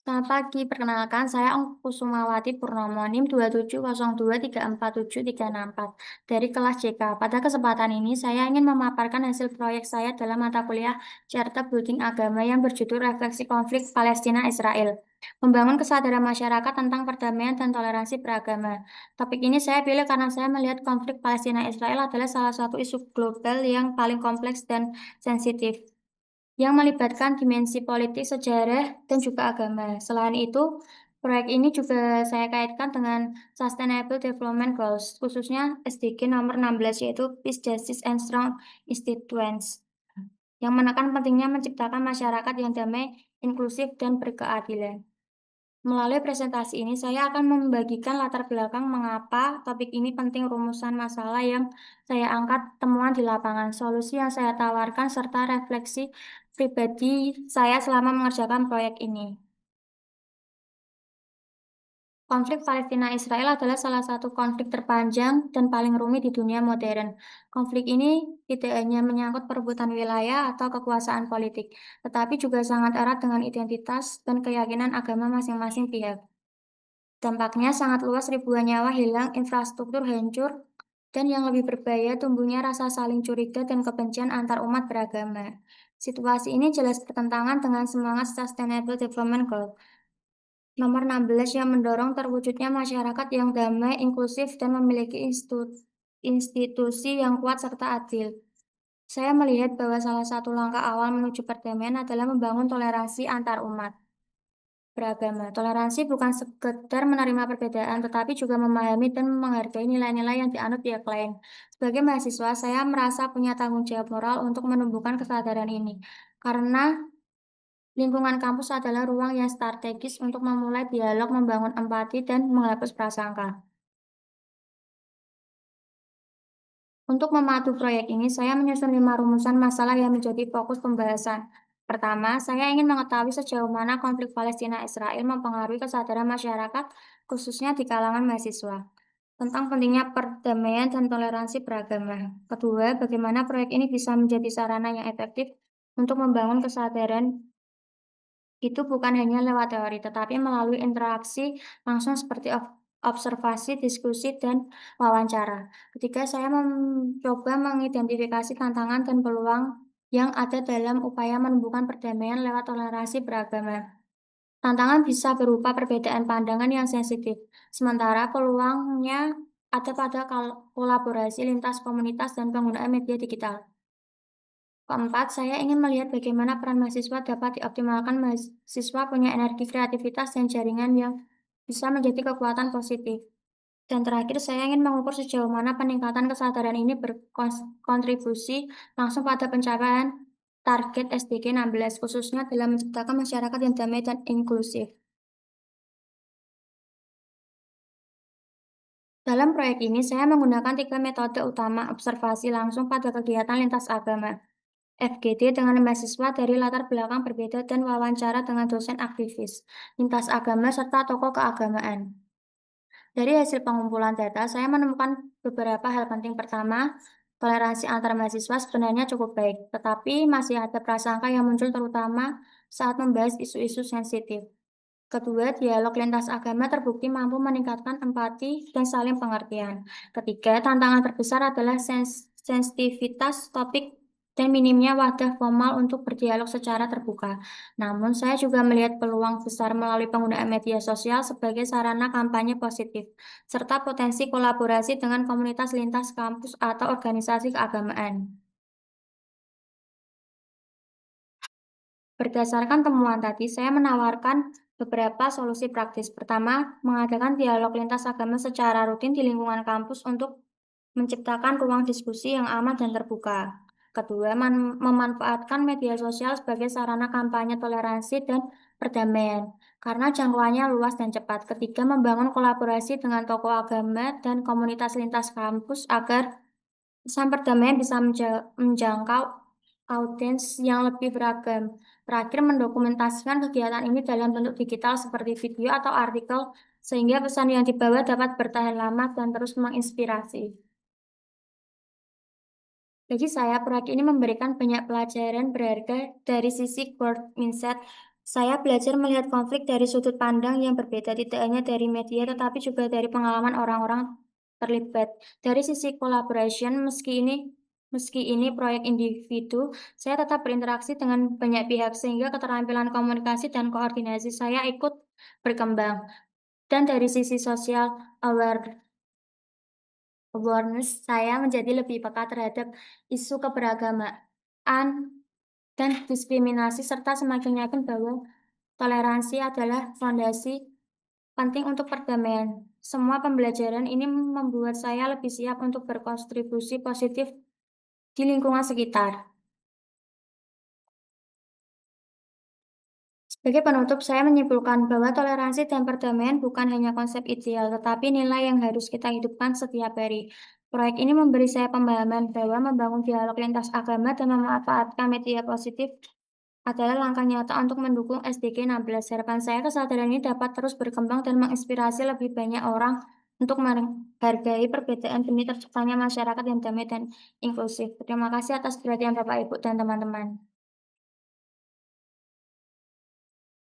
Selamat pagi, perkenalkan saya Kusumawati Purnomo NIM 270234734 dari kelas CK. Pada kesempatan ini saya ingin memaparkan hasil proyek saya dalam mata kuliah Charter Building Agama yang berjudul Refleksi Konflik Palestina-Israel. Membangun kesadaran masyarakat tentang perdamaian dan toleransi beragama. Topik ini saya pilih karena saya melihat konflik Palestina-Israel adalah salah satu isu global yang paling kompleks dan sensitif yang melibatkan dimensi politik, sejarah, dan juga agama. Selain itu, proyek ini juga saya kaitkan dengan Sustainable Development Goals, khususnya SDG nomor 16 yaitu Peace, Justice, and Strong Institutions, yang menekan pentingnya menciptakan masyarakat yang damai, inklusif, dan berkeadilan. Melalui presentasi ini, saya akan membagikan latar belakang mengapa topik ini penting, rumusan masalah yang saya angkat, temuan di lapangan, solusi yang saya tawarkan, serta refleksi pribadi saya selama mengerjakan proyek ini. Konflik Palestina-Israel adalah salah satu konflik terpanjang dan paling rumit di dunia modern. Konflik ini tidak hanya menyangkut perebutan wilayah atau kekuasaan politik, tetapi juga sangat erat dengan identitas dan keyakinan agama masing-masing pihak. Dampaknya sangat luas, ribuan nyawa hilang, infrastruktur hancur, dan yang lebih berbahaya tumbuhnya rasa saling curiga dan kebencian antar umat beragama. Situasi ini jelas bertentangan dengan semangat Sustainable Development Goal nomor 16 yang mendorong terwujudnya masyarakat yang damai, inklusif, dan memiliki institusi yang kuat serta adil. Saya melihat bahwa salah satu langkah awal menuju perdamaian adalah membangun toleransi antar umat beragama. Toleransi bukan sekedar menerima perbedaan, tetapi juga memahami dan menghargai nilai-nilai yang dianut pihak lain. Sebagai mahasiswa, saya merasa punya tanggung jawab moral untuk menumbuhkan kesadaran ini. Karena lingkungan kampus adalah ruang yang strategis untuk memulai dialog, membangun empati, dan menghapus prasangka. Untuk memadu proyek ini, saya menyusun 5 rumusan masalah yang menjadi fokus pembahasan. Pertama, saya ingin mengetahui sejauh mana konflik Palestina-Israel mempengaruhi kesadaran masyarakat, khususnya di kalangan mahasiswa, tentang pentingnya perdamaian dan toleransi beragama. Kedua, bagaimana proyek ini bisa menjadi sarana yang efektif untuk membangun kesadaran itu bukan hanya lewat teori, tetapi melalui interaksi langsung seperti observasi, diskusi, dan wawancara. Ketika saya mencoba mengidentifikasi tantangan dan peluang yang ada dalam upaya menumbuhkan perdamaian lewat toleransi beragama. Tantangan bisa berupa perbedaan pandangan yang sensitif, sementara peluangnya ada pada kolaborasi lintas komunitas dan penggunaan media digital. Keempat, saya ingin melihat bagaimana peran mahasiswa dapat dioptimalkan. Mahasiswa punya energi, kreativitas, dan jaringan yang bisa menjadi kekuatan positif. Dan terakhir, saya ingin mengukur sejauh mana peningkatan kesadaran ini berkontribusi langsung pada pencapaian target SDG 16, khususnya dalam menciptakan masyarakat yang damai dan inklusif. Dalam proyek ini, saya menggunakan 3 metode utama: observasi langsung pada kegiatan lintas agama, FGD dengan mahasiswa dari latar belakang berbeda, dan wawancara dengan dosen aktivis, lintas agama, serta tokoh keagamaan. Dari hasil pengumpulan data, saya menemukan beberapa hal penting. Pertama, toleransi antar mahasiswa sebenarnya cukup baik, tetapi masih ada prasangka yang muncul terutama saat membahas isu-isu sensitif. Kedua, dialog lintas agama terbukti mampu meningkatkan empati dan saling pengertian. Ketiga, tantangan terbesar adalah sensitivitas topik dan minimnya wadah formal untuk berdialog secara terbuka. Namun, saya juga melihat peluang besar melalui penggunaan media sosial sebagai sarana kampanye positif, serta potensi kolaborasi dengan komunitas lintas kampus atau organisasi keagamaan. Berdasarkan temuan tadi, saya menawarkan beberapa solusi praktis. Pertama, mengadakan dialog lintas agama secara rutin di lingkungan kampus untuk menciptakan ruang diskusi yang aman dan terbuka. Kedua, memanfaatkan media sosial sebagai sarana kampanye toleransi dan perdamaian, karena jangkauannya luas dan cepat. Ketiga, membangun kolaborasi dengan tokoh agama dan komunitas lintas kampus agar pesan perdamaian bisa menjangkau audiens yang lebih beragam. Terakhir, mendokumentasikan kegiatan ini dalam bentuk digital seperti video atau artikel, sehingga pesan yang dibawa dapat bertahan lama dan terus menginspirasi. Bagi saya, proyek ini memberikan banyak pelajaran berharga dari sisi growth mindset. Saya belajar melihat konflik dari sudut pandang yang berbeda, tidak hanya dari media, tetapi juga dari pengalaman orang-orang terlibat. Dari sisi collaboration, meski ini proyek individu, saya tetap berinteraksi dengan banyak pihak, sehingga keterampilan komunikasi dan koordinasi saya ikut berkembang. Dan dari sisi sosial awareness, saya menjadi lebih peka terhadap isu keberagamaan dan diskriminasi, serta semakin yakin bahwa toleransi adalah fondasi penting untuk perdamaian. Semua pembelajaran ini membuat saya lebih siap untuk berkontribusi positif di lingkungan sekitar. Sebagai penutup, saya menyimpulkan bahwa toleransi dan perdamaian bukan hanya konsep ideal, tetapi nilai yang harus kita hidupkan setiap hari. Proyek ini memberi saya pemahaman bahwa membangun dialog lintas agama dan memanfaatkan media positif adalah langkah nyata untuk mendukung SDG 16. Harapan saya kesadaran ini dapat terus berkembang dan menginspirasi lebih banyak orang untuk menghargai perbedaan demi terciptanya masyarakat yang damai dan inklusif. Terima kasih atas perhatian Bapak, Ibu, dan teman-teman.